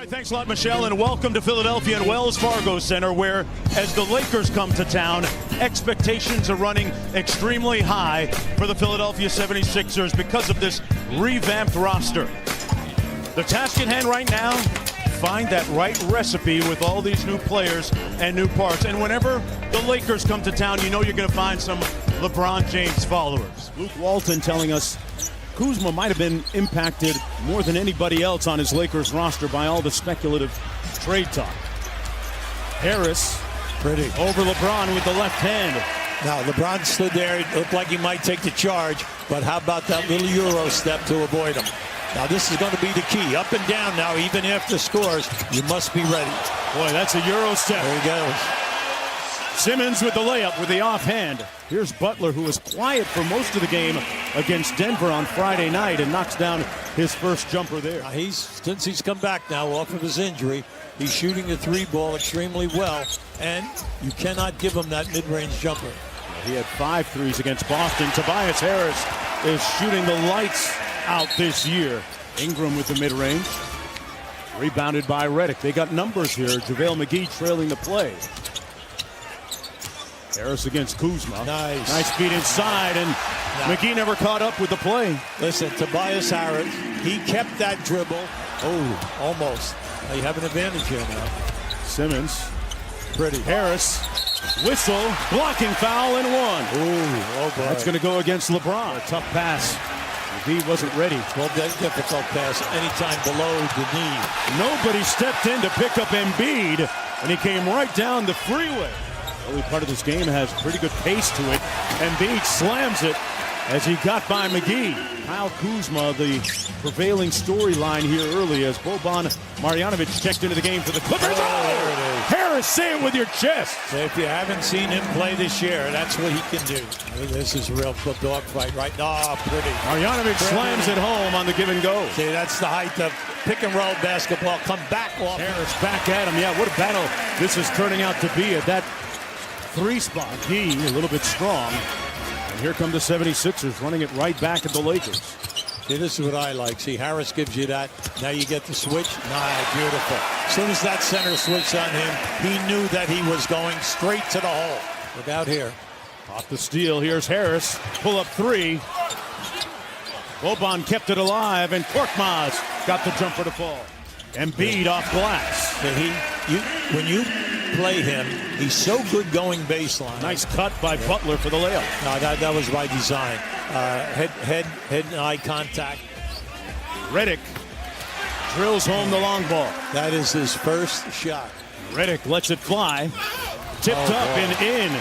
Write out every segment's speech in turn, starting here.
right, thanks a lot, Michelle, and welcome to Philadelphia and Wells Fargo Center, where, as the Lakers come to town, expectations are running extremely high for the Philadelphia 76ers because of this revamped roster. The task at hand right now, find that right recipe with all these new players and new parts. And whenever the Lakers come to town, you know you're going to find some LeBron James followers. Luke Walton telling us Kuzma might have been impacted more than anybody else on his Lakers roster by all the speculative trade talk. Harris, pretty, over LeBron with the left hand. Now, LeBron stood there. It looked like he might take the charge, but how about that little Euro step to avoid him? Now, this is going to be the key. Up and down now, even after scores, you must be ready. Boy, that's a Euro step. There he goes. Simmons with the layup with the offhand. Here's Butler, who was quiet for most of the game against Denver on Friday night, and knocks down his first jumper there. Now since he's come back now off of his injury, he's shooting the three ball extremely well, and you cannot give him that mid-range jumper. He had 5 threes against Boston. Tobias Harris is shooting the lights out this year. Ingram with the mid-range. Rebounded by Redick. They got numbers here. JaVale McGee trailing the play. Harris against Kuzma. Nice feed inside, and McGee never caught up with the play. Listen, Tobias Harris, he kept that dribble. Oh, almost. Now you have an advantage here now. Simmons. Pretty. Harris. Whistle. Blocking foul and one. Ooh, oh boy. That's going to go against LeBron. A tough pass. McGee wasn't ready. Well, that difficult pass anytime below the knee. Nobody stepped in to pick up Embiid, and he came right down the freeway. Early part of this game has pretty good pace to it. Embiid slams it as he got by McGee. Kyle Kuzma, the prevailing storyline here early as Boban Marjanovic checked into the game for the Clippers. Oh, there it is. Harris, say it with your chest. So if you haven't seen him play this year, that's what he can do. This is a real dog fight right now. Oh, pretty. Marjanovic slams it home on the give and go. See, that's the height of pick and roll basketball. Come back off. Harris back at him. Yeah, what a battle this is turning out to be at that 3 spot. He a little bit strong. And here come the 76ers running it right back at the Lakers. See, this is what I like. See, Harris gives you that. Now you get the switch. Beautiful. As soon as that center switched on him, he knew that he was going straight to the hole. Look out here. Off the steal. Here's Harris. Pull up 3. Boban kept it alive, and Korkmaz got the jumper to fall. Embiid off glass. So when you play him, he's so good going baseline. Nice cut by Butler for the layup. No, that was by design. Head and eye contact. Redick drills home the long ball. That is his first shot. Redick lets it fly. Tipped up and in.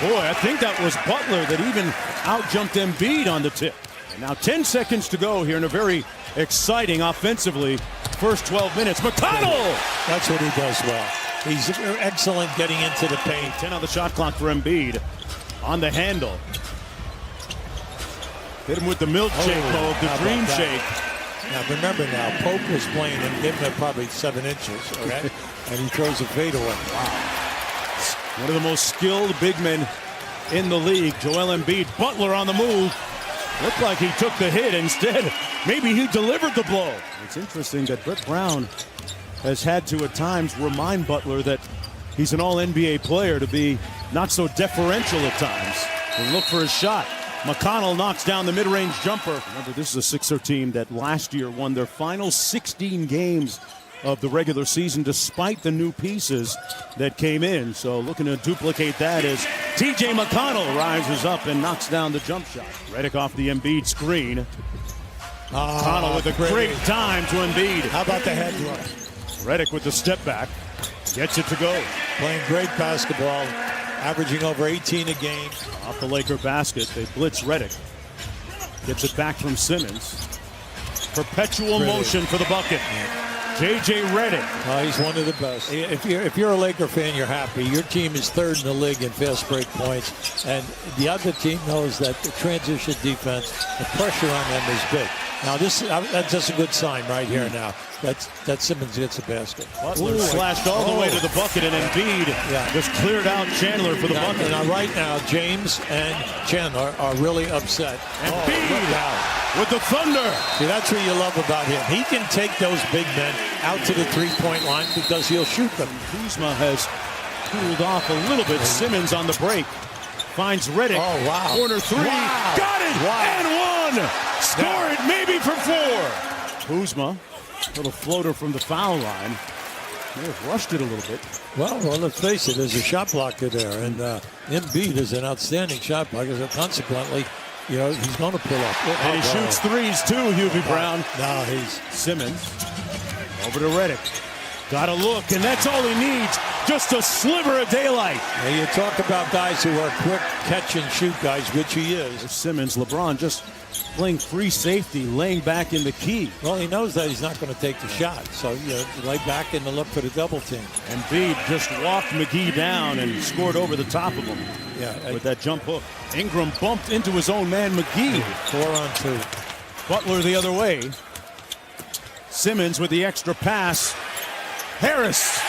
Boy, I think that was Butler that even out-jumped Embiid on the tip. And now 10 seconds to go here in a very exciting offensively first 12 minutes. McConnell! That's what he does well. He's excellent getting into the paint. 10 on the shot clock for Embiid. On the handle. Hit him with the milkshake mode, the dream shake. Now remember now, Pope was playing him, giving him probably 7 inches, okay? And he throws a fadeaway. Wow. One of the most skilled big men in the league, Joel Embiid. Butler on the move. Looked like he took the hit. Instead, maybe he delivered the blow. It's interesting that Brett Brown has had to at times remind Butler that he's an all-NBA player, to be not so deferential at times and look for his shot. McConnell knocks down the mid-range jumper. Remember, this is a Sixer team that last year won their final 16 games of the regular season despite the new pieces that came in. So looking to duplicate that as TJ McConnell rises up and knocks down the jump shot. Redick off the Embiid screen. McConnell with a great time to Embiid. How about the head rush? Redick with the step back. Gets it to go. Playing great basketball. Averaging over 18 a game. Off the Laker basket. They blitz Redick. Gets it back from Simmons. Perpetual motion for the bucket. J.J. Redick. He's one of the best. If you're a Laker fan, you're happy. Your team is 3rd in the league in fast break points. And the other team knows that the transition defense, the pressure on them is big. Now that's just a good sign right here. Now that Simmons gets a basket. Butler slashed all the way to the bucket, and Embiid just cleared out Chandler for the bucket. Now right now, James and Chandler are really upset. Embiid with the thunder. See, that's what you love about him. He can take those big men out to the three-point line because he'll shoot them. Kuzma has cooled off a little bit. Simmons on the break. Finds Redick. Oh, wow. Corner three. Wow. Got it. Wow. And one. Score it maybe for four. Kuzma, little floater from the foul line. May have rushed it a little bit. Well, let's face it, there's a shot blocker there. And Embiid is an outstanding shot blocker. So consequently, he's going to pull up. And he shoots threes too, Hubie Brown. No, he's Simmons. Over to Redick. Got a look, and that's all he needs. Just a sliver of daylight. Now you talk about guys who are quick catch-and-shoot guys, which he is. Simmons, LeBron just playing free safety, laying back in the key. Well, he knows that he's not going to take the shot, so lay back and look for the double team. Embiid just walked McGee down and scored over the top of him. With that jump hook. Ingram bumped into his own man, McGee. 4-on-2. Butler the other way. Simmons with the extra pass. Harris.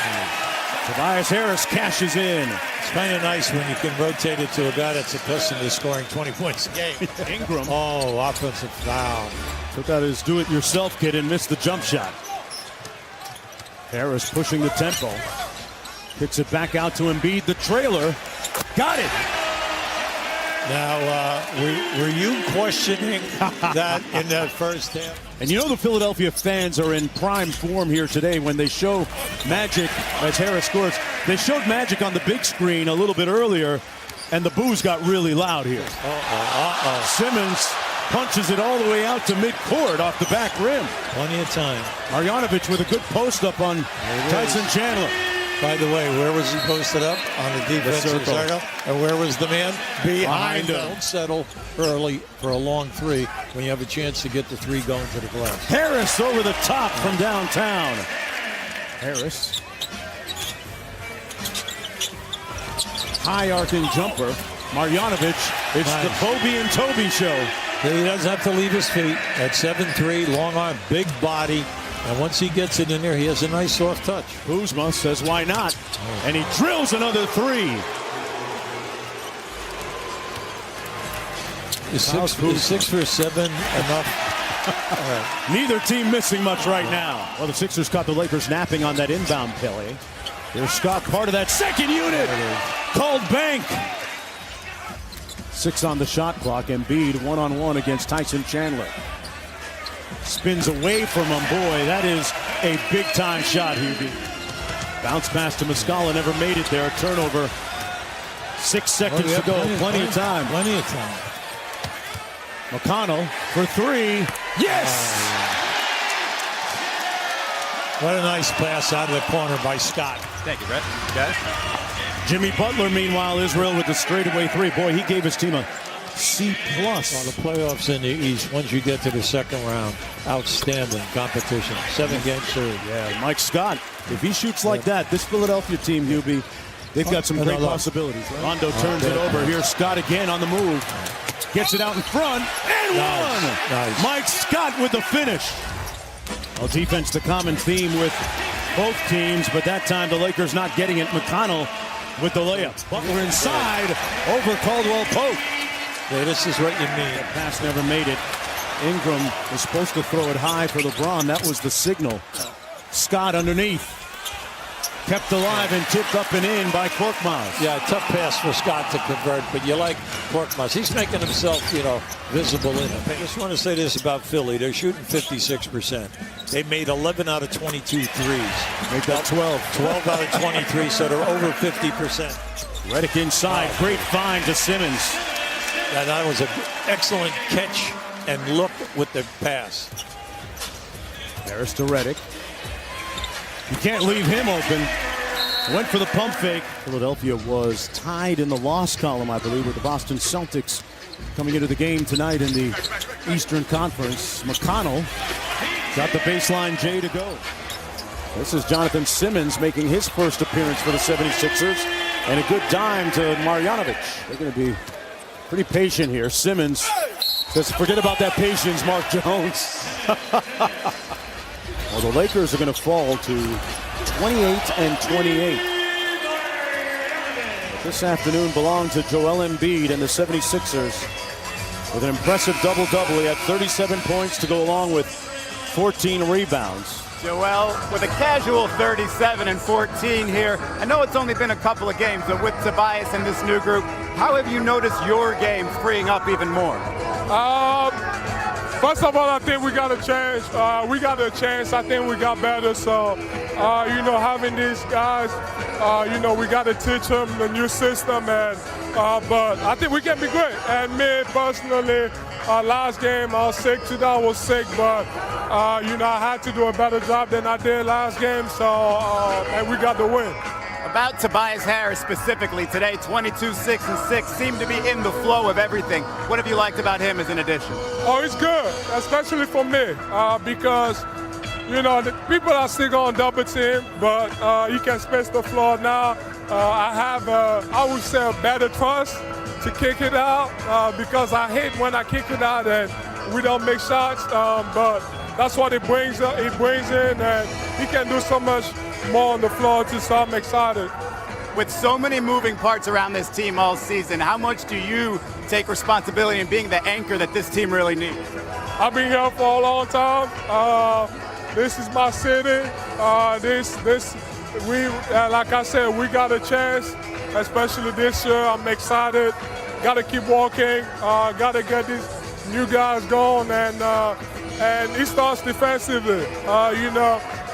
Tobias Harris cashes in. It's kind of nice when you can rotate it to a guy that's accustomed to scoring 20 points a game. Ingram. Oh, offensive foul. Took out his do-it-yourself kid and missed the jump shot. Harris pushing the tempo. Kicks it back out to Embiid. The trailer. Got it. Now, were you questioning that in that first half? And the Philadelphia fans are in prime form here today when they show Magic as Harris scores. They showed Magic on the big screen a little bit earlier, and the boos got really loud here. Simmons punches it all the way out to midcourt off the back rim. Plenty of time. Marjanovic with a good post-up on Tyson Chandler. By the way, where was he posted up? On the defensive circle. And where was the man? Behind him. Don't settle early for a long three when you have a chance to get the three going to the glass. Harris over the top from downtown. Harris. High arcing jumper. Marjanovic. It's the Bobby and Toby show. He doesn't have to leave his feet. At 7'3", long arm, big body. And once he gets it in there, he has a nice soft touch. Kuzma says, why not? And he drills another three. Is 6 for 7 enough? Neither team missing much right now. Well, the Sixers caught the Lakers napping on that inbound play. Here's Scott, part of that second unit. Called bank. 6 on the shot clock. Embiid one-on-one against Tyson Chandler. Spins away from him. Boy, that is a big-time shot, Hubie. Bounce pass to Muscala, never made it there. Turnover. 6 seconds to go. Plenty of time. Plenty of time. McConnell for three. Yes! What a nice pass out of the corner by Scott. Thank you, Brett. Guys. Jimmy Butler, meanwhile, Israel with the straightaway three. Boy, he gave his team a C+. Well, the playoffs in the East, once you get to the second round, outstanding competition. 7-game series. Yeah, Mike Scott, if he shoots like that, this Philadelphia team, Hubie, they've got some great possibilities. Right? Rondo turns it over. Here's Scott again on the move. Gets it out in front, and one! Nice. Mike Scott with the finish. Well, defense, the common theme with both teams, but that time the Lakers not getting it. McConnell with the layup. Butler inside, over Caldwell Pope. Yeah, this is what you mean. The pass never made it. Ingram was supposed to throw it high for LeBron. That was the signal. Scott underneath. Kept alive and tipped up and in by Korkmaz. Yeah, tough pass for Scott to convert, but you like Korkmaz. He's making himself, visible in it. I just want to say this about Philly. They're shooting 56%. They made 11 out of 22 threes. Make that 12. 12 out of 23, so they're over 50%. Redick inside. Great find to Simmons. Yeah, that was an excellent catch and look with the pass. Harris to Redick. You can't leave him open. Went for the pump fake. Philadelphia was tied in the loss column, I believe, with the Boston Celtics coming into the game tonight in the Eastern Conference. McConnell got the baseline J to go. This is Jonathan Simmons making his first appearance for the 76ers. And a good dime to Marjanovic. They're going to be pretty patient here. Simmons Just forget about that patience, Mark Jones. Well, the Lakers are going to fall to 28-28. This afternoon belonged to Joel Embiid and the 76ers with an impressive double-double. He had 37 points to go along with 14 rebounds. Joel, with a casual 37 and 14 here. I know it's only been a couple of games, but with Tobias and this new group, how have you noticed your game freeing up even more? First of all, I think we got a chance. I think we got better. So, having these guys, we got to teach them the new system. And but I think we can be great. And me personally, last game I was sick. Today I was sick, but I had to do a better job than I did last game. So, and we got the win. About Tobias Harris specifically today, 22, 6, and 6, seemed to be in the flow of everything. What have you liked about him as an addition? Oh, he's good, especially for me, because, the people are still going to double team, but he can space the floor now. I have, I would say, a better trust to kick it out because I hate when I kick it out and we don't make shots, but that's what it brings in, and he can do so much more on the floor too, so I'm excited. With so many moving parts around this team all season, how much do you take responsibility in being the anchor that this team really needs? I've been here for a long time. This is my city. Like I said, we got a chance, especially this year. I'm excited. Got to keep walking. Got to get these new guys going, and it starts defensively.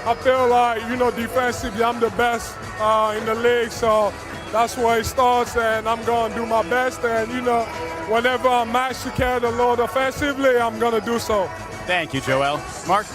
I feel like, defensively, I'm the best in the league, so that's where it starts, and I'm going to do my best. And, whenever I'm asked to carry the load offensively, I'm going to do so. Thank you, Joel. Mark?